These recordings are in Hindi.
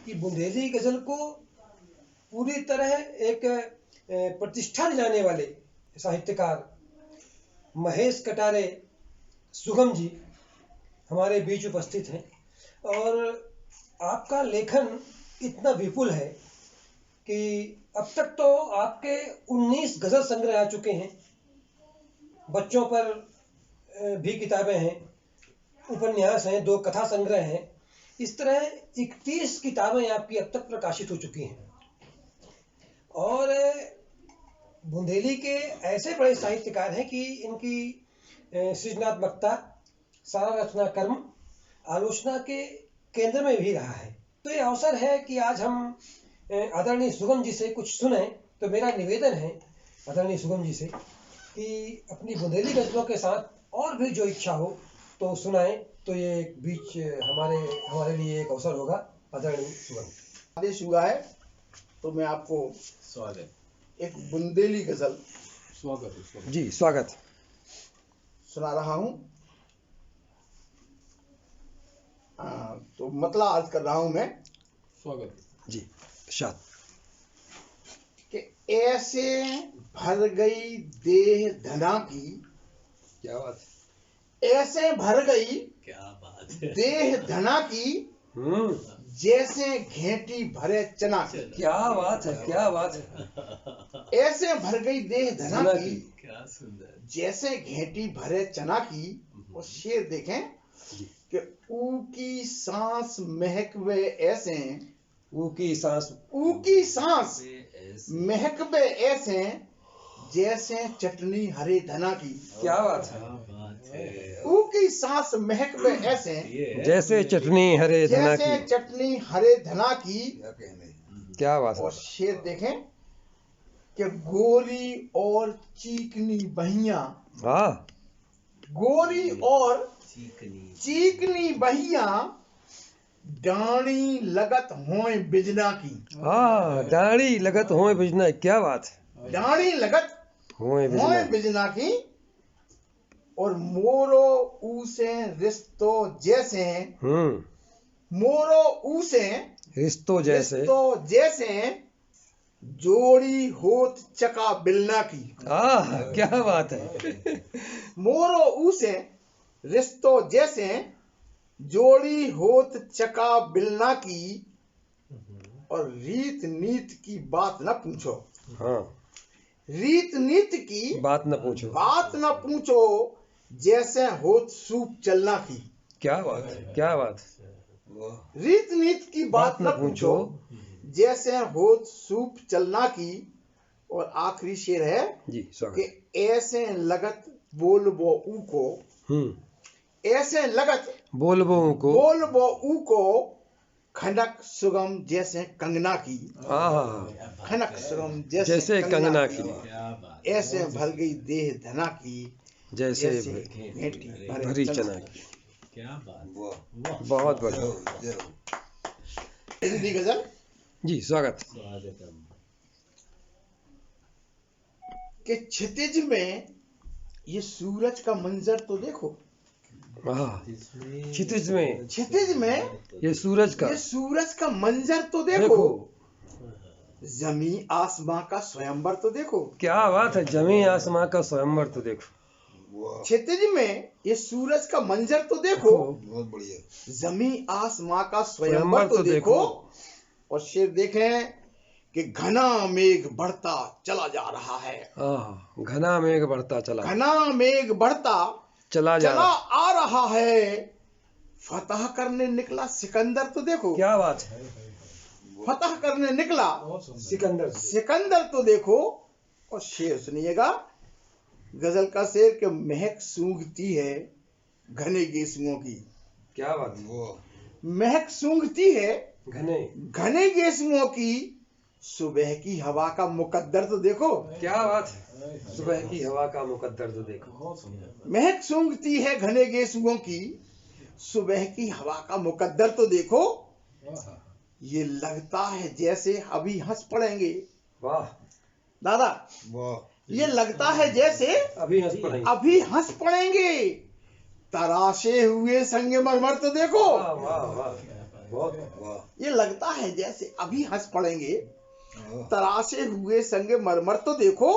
कि बुंदेली गजल को पूरी तरह एक प्रतिष्ठा दिलाने वाले साहित्यकार महेश कटारे सुगम जी हमारे बीच उपस्थित हैं। और आपका लेखन इतना विपुल है कि अब तक तो आपके 19 गजल संग्रह आ चुके हैं, बच्चों पर भी किताबें हैं, उपन्यास हैं, 2 कथा संग्रह हैं। इस तरह 31 किताबें आपकी अब तक प्रकाशित हो चुकी हैं। और बुंदेली के ऐसे बड़े साहित्यकार हैं कि इनकी सृजनात्मकता, सारा रचना कर्म आलोचना के केंद्र में भी रहा है। तो ये अवसर है कि आज हम आदरणीय सुगम जी से कुछ सुने। तो मेरा निवेदन है आदरणीय सुगम जी से कि अपनी बुंदेली गजलों के साथ और भी जो इच्छा हो तो सुनाएं। तो ये बीच हमारे लिए एक अवसर होगा। आदरणीय सुगम आदेश हुआ है तो मैं आपको स्वागत एक बुंदेली गजल स्वागत जी स्वागत सुना रहा हूं। तो मतला अर्ज कर रहा हूं मैं। स्वागत जी शाद कि ऐसे भर गई देह धना की, क्या बात ऐसे भर गई क्या बात है। देह धना की, जैसे घेंटी भरे चना की। क्या बात है, क्या बात है। ऐसे भर गई देह धना की, क्या सुंदर, जैसे घेंटी भरे चना की। और शेर देखें कि ऊ की सांस महकवे ऐसे, ऊ की सांस महकवे ऐसे, जैसे चटनी हरे धना की। क्या बात है। ऊ की सांस महकवे ऐसे, जैसे चटनी हरे धना जैसे की। चटनी हरे धना की। क्या बात है। और शेर देखें कि गोरी और चीकनी बहिया, हाँ गोरी और चीकनी बहिया, डाणी लगत होए बिजना की। हाँ डाढ़ी लगत होए बिजना। क्या बात है। डाणी लगत होए होए बिजना। बिजना की। और मोरो ऊसे रिश्तो जैसे, मोरो ऊसे रिश्तो जैसे। जोड़ी होत चका बिलना की। क्या बात है। मोरो ऊसे रिश्तो जैसे, जोड़ी होत चका बिलना की। और रीत नीत की बात न पूछो। हाँ रीत नीत की बात न पूछो। बात न पूछो, जैसे होत सूप चलना की। क्या बात है, क्या बात है। रीत नीत की बात न पूछो, जैसे होत सूप चलना की। और आखिरी शेर है जी स्वागत। कि ऐसे लगत बोलबो ऊ को, ऐसे लगत बोलबो ऊ को, खनक सुगम जैसे कंगना की। खनक सुगम जैसे कंगना की। ऐसे भर गई देह धना की, जैसे घेंटी भरी चना की। क्या बात, बहुत बढ़िया। हिंदी गजल जी स्वागत। के क्षितिज में ये सूरज का मंजर तो देखो। क्षितिज में ये सूरज का मंजर तो देखो। जमी आसमां का स्वयंवर तो देखो। क्या बात है। जमी आसमां का स्वयंवर तो देखो। क्षितिज में ये सूरज का मंजर तो देखो। बहुत बढ़िया। जमी आसमां का स्वयंवर तो देखो। और शेर देखें कि घना मेघ बढ़ता चला जा रहा है। घना मेघ बढ़ता चला, घना मेघ बढ़ता चला आ रहा है। फतह करने निकला सिकंदर तो देखो। क्या बात है। फतह करने निकला सिकंदर तो देखो। और शेर सुनिएगा गजल का शेर के महक सूंघती है घने गेसुओं की। क्या बात है। महक सूंघती है घने गेसुओं की। सुबह की हवा का मुकद्दर तो देखो। क्या बात है। सुबह की हवा का मुकद्दर तो देखो। महक सूंघती है घने गेसुओं की। सुबह की हवा का मुकद्दर तो देखो। ये लगता है जैसे अभी हंस पड़ेंगे। वाह दादा, ये लगता है जैसे अभी हंस पड़ेंगे। तराशे हुए संगमरमर तो देखो। बहुत ये लगता है जैसे अभी हंस पड़ेंगे। तराशे हुए संगे मरमर तो देखो,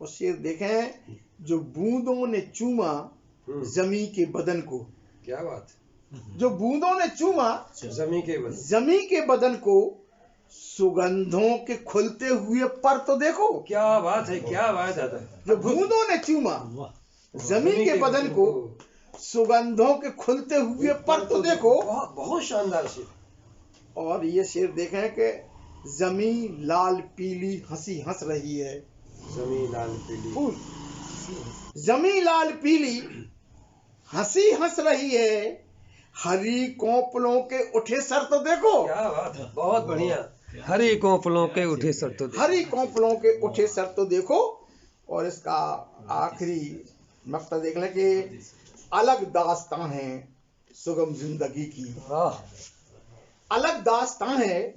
और शेर देखें जो बूंदों ने चूमा जमी के बदन को। क्या बात, जो बूंदों ने चूमा जमी के बदन को, सुगंधों के खुलते हुए पर तो देखो। क्या बात है, क्या बात है। जो बूंदों ने चूमा जमी के बदन को, सुगंधों के खुलते हुए पर तो देखो। बहुत शानदार शेर। और ये शेर देखें कि जमी लाल पीली हंसी हंस रही है। जमी लाल पीली, जमी लाल पीली हंसी हंस रही है, हरी कोपलों के उठे सर तो देखो। क्या बात है, बहुत बढ़िया। हरी कोपलों के उठे सर तो देखो। हरी कोपलों के उठे सर तो देखो। और इसका आखिरी मकता देख लें कि अलग दास्तां है सुगम जिंदगी की। अलग दास्तां है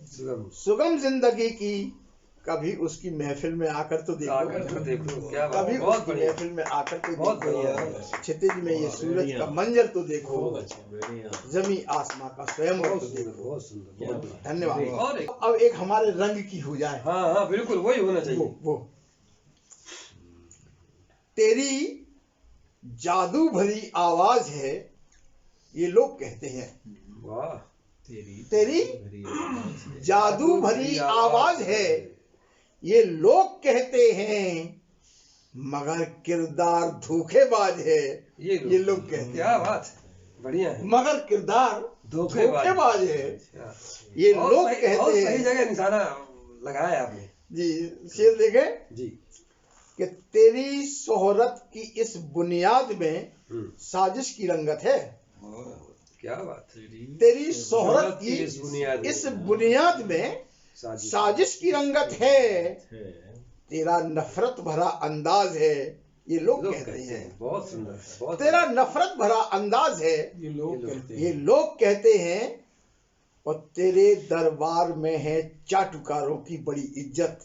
सुगम जिंदगी की, कभी उसकी महफिल में आकर तो देखो। क्या बात, कभी उसकी महफिल में आकर तो देखो। क्षितिज में ये सूरज का मंजर तो देखो, जमी आसमां का स्वयंवर तो देखो। धन्यवाद। अब एक हमारे रंग की हो जाए। हाँ हाँ बिल्कुल, वही होना चाहिए। वो तेरी जादू भरी आवाज है, ये लोग कहते हैं। वाह, तेरी जादू भरी आवाज है, ये लोग कहते हैं, मगर किरदार धोखेबाज है, ये लोग कहते हैं। क्या बात, बढ़िया है। मगर किरदार धोखेबाज है, ये लोग कहते हैं। सही जगह निशाना लगाया आपने जी। शेर देखे जी कि तेरी शोहरत की इस बुनियाद में साजिश की रंगत है। क्या बात, तेरी शोहरत की इस बुनियाद में साजिश की रंगत है, तेरा नफरत भरा अंदाज है, ये लोग कहते हैं। बहुत सुंदर। तेरा नफरत भरा अंदाज है, ये लोग कहते हैं। और तेरे दरबार में है चाटुकारों की बड़ी इज्जत।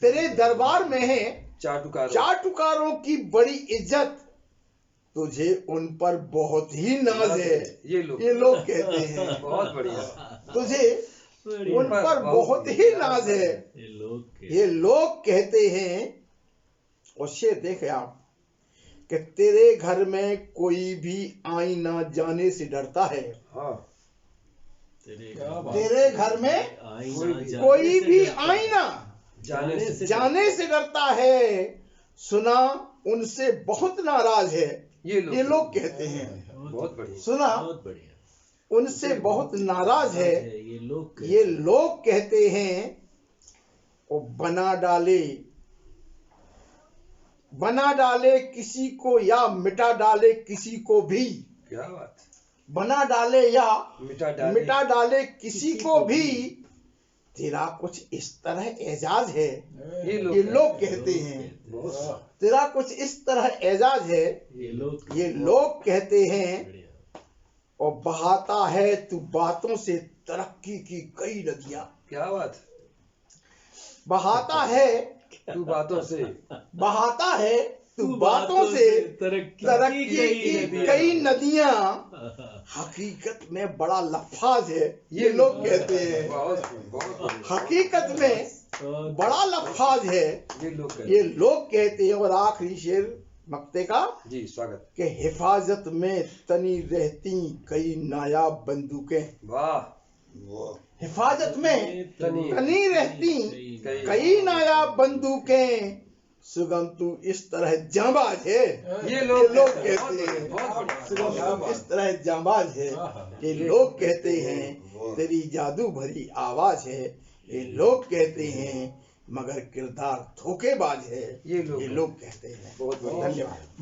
तेरे दरबार में है चाटुकारों की बड़ी इज्जत, तुझे उन पर बहुत ही नाज है, ये लोग कहते हैं। बहुत बढ़िया। तुझे उन पर बहुत ही नाज है, ये लोग कहते हैं। और शेर देखे आप कि तेरे घर में कोई भी आईना जाने से डरता है। हाँ, तेरे घर में कोई भी आईना जाने से डरता है, सुना उनसे बहुत नाराज है, ये लोग कहते हैं। बहुत बढ़िया। सुना उनसे बहुत नाराज है, ये लोग कहते हैं। और बना डाले किसी को या मिटा डाले किसी को भी। क्या बात, बना डाले या मिटा डाले किसी को भी, तेरा कुछ इस तरह एजाज है, ये लोग कहते हैं। तेरा कुछ इस तरह एजाज है, ये लोग कहते हैं। और बहाता है तू बातों से तरक्की की कई नदियां। क्या बात, बहाता है तू बातों से, बहाता है तू बातों से तरक्की की कई नदियां, हकीकत में बड़ा लफाज है, ये लोग कहते हैं। हकीकत में बड़ा लफाज है, ये लोग कहते हैं। और आखिरी शेर मक्ते का जी, स्वागत। कि हिफाजत में तनी रहती कई नायाब बंदूकें। वाह, हिफाजत में तनी रहती कई नायाब बंदूकें, सुगम तू इस तरह जांबाज है, ये लोग कहते हैं। सुगम तू इस तरह जांबाज है, ये लोग कहते हैं। तेरी जादू भरी आवाज है, ये लोग कहते हैं, मगर किरदार धोखेबाज है, ये लोग कहते हैं। धन्यवाद।